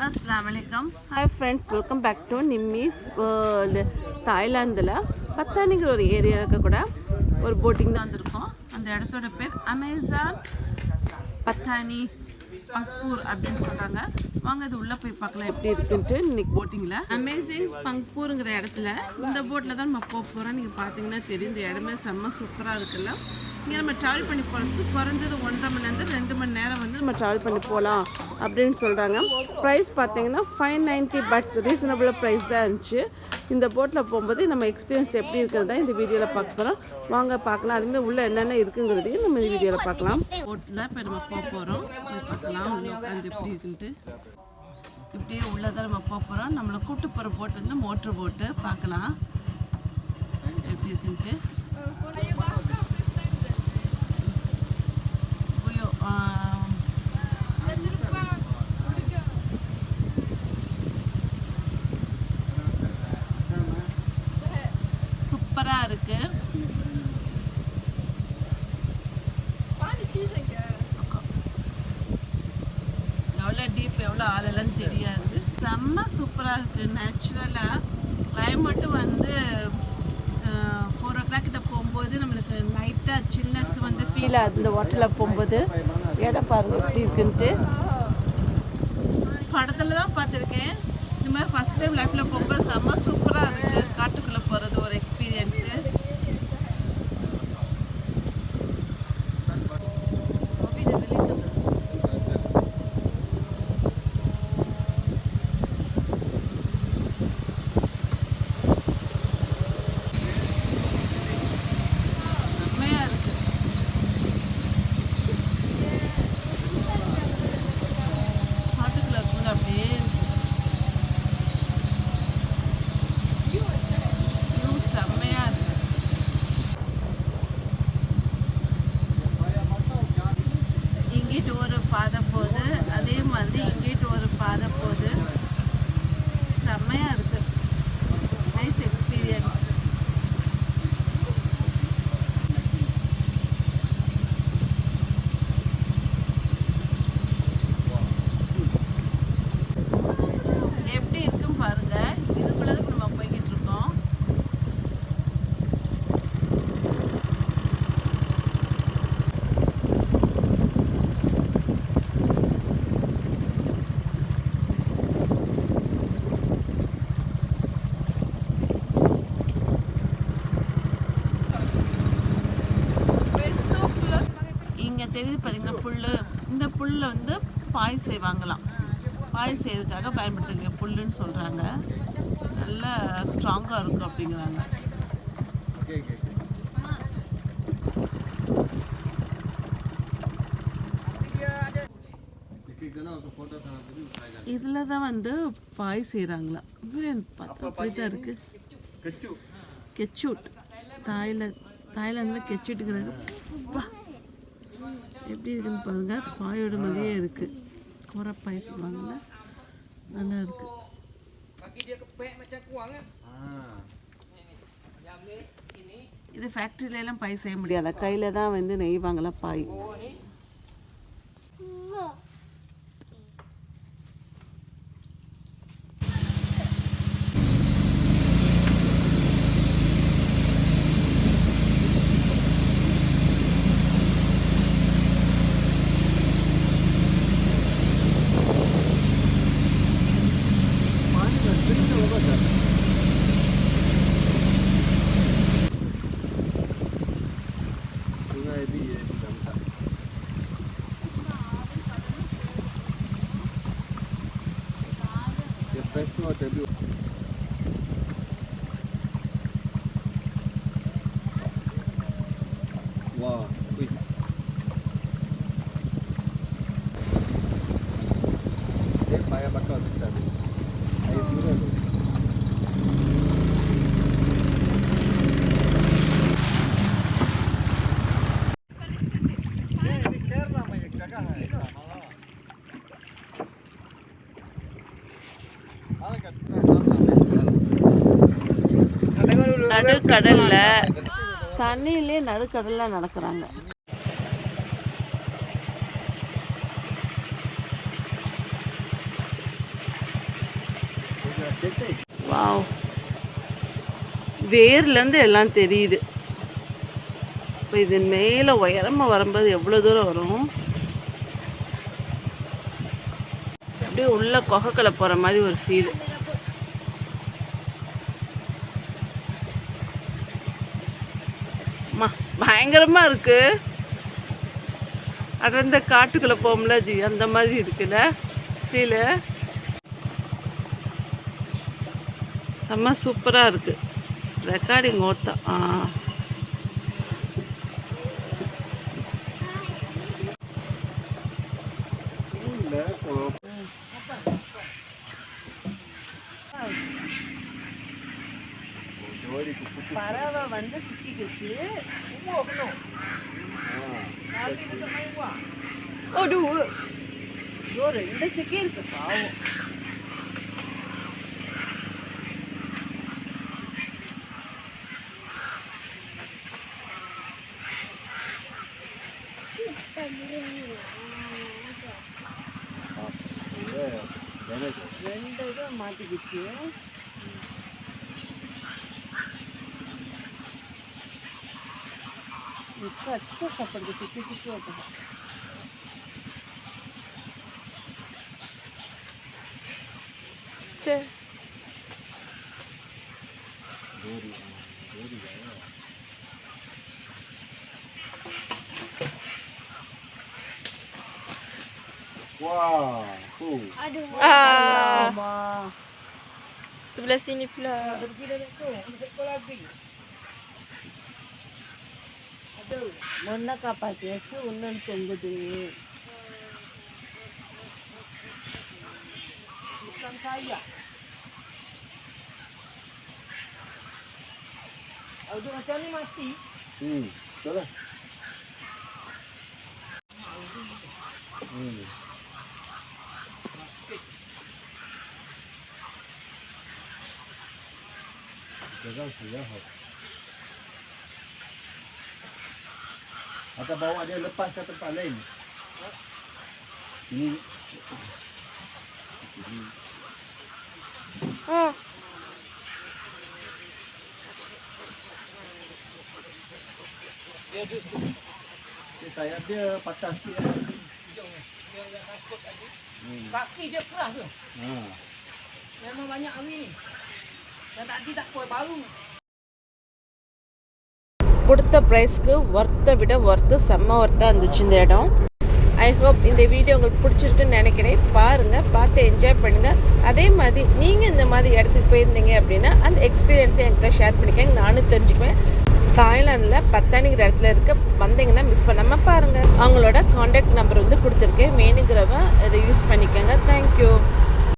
Assalamualaikum. Hi friends, welcome back to Nimmy's World. தாய்லாந்தில் பத்தானிங்கிற ஒரு ஏரியாவுக்கு கூட ஒரு போட்டிங் தான் வந்திருக்கோம். அந்த இடத்தோட பேர் அமேசான் பத்தானி பங்க்பூர் அப்படின்னு சொல்கிறாங்க. வாங்க இது உள்ளே போய் பார்க்கலாம் எப்படி இருக்குன்ட்டு. இன்னைக்கு போட்டிங்கில் அமேசிங் பங்க்பூருங்கிற இடத்துல இந்த போட்டில் தான் நம்ம போக போகிறோம். நீங்கள் பார்த்தீங்கன்னா தெரியும், இந்த இடமே செம்ம சூப்பராக இருக்குல்ல. இங்கே நம்ம ட்ராவல் பண்ணி போகிறதுக்கு குறைஞ்சது 1.5 மணி நேரம் 2 மணி நேரம் வந்து நம்ம ட்ராவல் பண்ணி போகலாம் அப்படின்னு சொல்கிறாங்க. ப்ரைஸ் பார்த்தீங்கன்னா 590 பட்ஸ், ரீசனபிளாக ப்ரைஸ் தான் இருந்துச்சு. இந்த போட்டில் போகும்போது நம்ம எக்ஸ்பீரியன்ஸ் எப்படி இருக்கிறதா இந்த வீடியோவில் பார்க்க போகிறோம். வாங்க பார்க்கலாம். அதுமாதிரி உள்ளே என்னென்ன இருக்குங்கிறதையும் நம்ம இந்த வீடியோவில் பார்க்கலாம். போட்டில் இப்போ நம்ம போக போகிறோம், பார்க்கலாம் உள்ளே உட்காந்து எப்படி இருக்குன்ட்டு. இப்படியே உள்ளே தான் நம்ம போக போகிறோம். நம்மளை கூப்பிட்டு போகிற போட் வந்து மோட்ரு போட்டு பார்க்கலாம் எப்படி இருக்குன்ட்டு. சூப்பராக இருக்கு. எவ்வளோ டீப் எவ்வளோ ஆழலன்னு தெரியாது. செம்ம சூப்பராக இருக்குது. நேச்சுரலாக கிளைமேட்டும் வந்து 4 o'clock கிட்ட போகும்போது நம்மளுக்கு லைட்டாக சில்னஸ் வந்து ஃபீல் ஆகுது இந்த வாட்டரில் போகும்போது. இடம் பாருங்க எப்படி இருக்குன்ட்டு. படத்தில் தான் பார்த்துருக்கேன். இந்த மாதிரி ஃபஸ்ட் டைம் லைஃப்பில் போகும்போது செம்ம சூப்பராக இருக்குது. காட்டுக்குள்ளே போகிறது ஒரு எக்ஸ்பீரியன்ஸு. இங்கிட்டு ஒரு பாதை போகுது, அதே மாதிரி இங்கிட்டு ஒரு பாதை போகுது. செம்மையாக இருக்குது. Nice experience. எப்படி இருக்குன்னு பாருங்க. இதுக்குள்ளே நம்ம போய்கிட்டு இருக்கோம். தெரியுது பார்த்தீங்கன்னா புல். இந்த புல்லை வந்து பாய் செய்வாங்களாம். பாய் செய்யறதுக்காக பயன்படுத்துங்க புல்லுன்னு சொல்கிறாங்க. நல்லா ஸ்ட்ராங்காக இருக்கும் அப்படிங்கிறாங்க. இதில் தான் வந்து பாய் செய்கிறாங்களா. அப்படி தான் இருக்குது. கெச்சூட். தாய்லாந்தில் கெச்சூட்டுங்கிறாங்க. எப்படி இருக்குன்னு பாருங்க. பாயோட மாதிரியே இருக்கு. கோரப்பாய் சொல்லுவாங்கல்ல, நல்லா இருக்கு. இது ஃபேக்ட்ரியில எல்லாம் பாய் செய்ய முடியாத, கையில தான் வந்து நெய்வாங்களா பாய். Wow. Dia payah bakal kita. Air sudah tu. நடுக்கடல்ல தண்ணியிலே நடுக்கடல்ல நடக்கிறாங்க. வாவ், வேர்லேருந்து எல்லாம் தெரியுது. இப்போ இது மேலே உயரமாக வரும்போது எவ்வளோ தூரம் வரும். அப்படியே உள்ள குகைக்குள்ள போகிற மாதிரி ஒரு ஃபீல். பயங்கரமாக இருக்கு. அடர்ந்த காட்டுக்குள்ளே போகும்ல ஜி, அந்த மாதிரி இருக்குல்ல ஃபீலு. செம்ம சூப்பராக இருக்கு. ரெக்கார்டிங் ஓட்டா. பறவை வந்து சிக்கிக்கிச்சு. ரெண்டு சிக்கி இருக்கு பாவம். ரெண்டு இதை மாட்டிக்கிச்சு. இப்போ அச்சா சாப்பிடுது, சுற்றி சுற்றி ஓட்டுது. சரி, sebelah sini pula. మొన్న కాపాచేసి ఉన్నది తొంగుది. Audio macam ni mati. Betul lah. Jangan sudah. Atau bawa dia lepas ke tempat lain. Ini. Sayap dia patah sikit lah. Kaki dia keras tu. Memang banyak awi ni. Dan tadi tak kuat baru. கொடுத்த ப்ரைஸ்க்கு ஒர்த்தை விட worth, செம்ம ஒர்த்தாக இருந்துச்சு இந்த இடம். I hope இந்த video உங்களுக்கு பிடிச்சிருக்குன்னு நினைக்கிறேன். பாருங்கள், பார்த்து என்ஜாய் பண்ணுங்கள். அதே மாதிரி நீங்கள் இந்த மாதிரி இடத்துக்கு போயிருந்தீங்க அப்படின்னா அந்த எக்ஸ்பீரியன்ஸை என்கிட்ட ஷேர் பண்ணிக்கங்க, நானும் தெரிஞ்சுக்குவேன். தாய்லாந்தில் பத்தானிங்கிற இடத்துல இருக்க வந்தீங்கன்னா மிஸ் பண்ணாமல் பாருங்கள். அவங்களோட காண்டாக்ட் நம்பர் வந்து கொடுத்துருக்கேன், வேணுங்கிறவன் இதை யூஸ் பண்ணிக்கோங்க. தேங்க்யூ.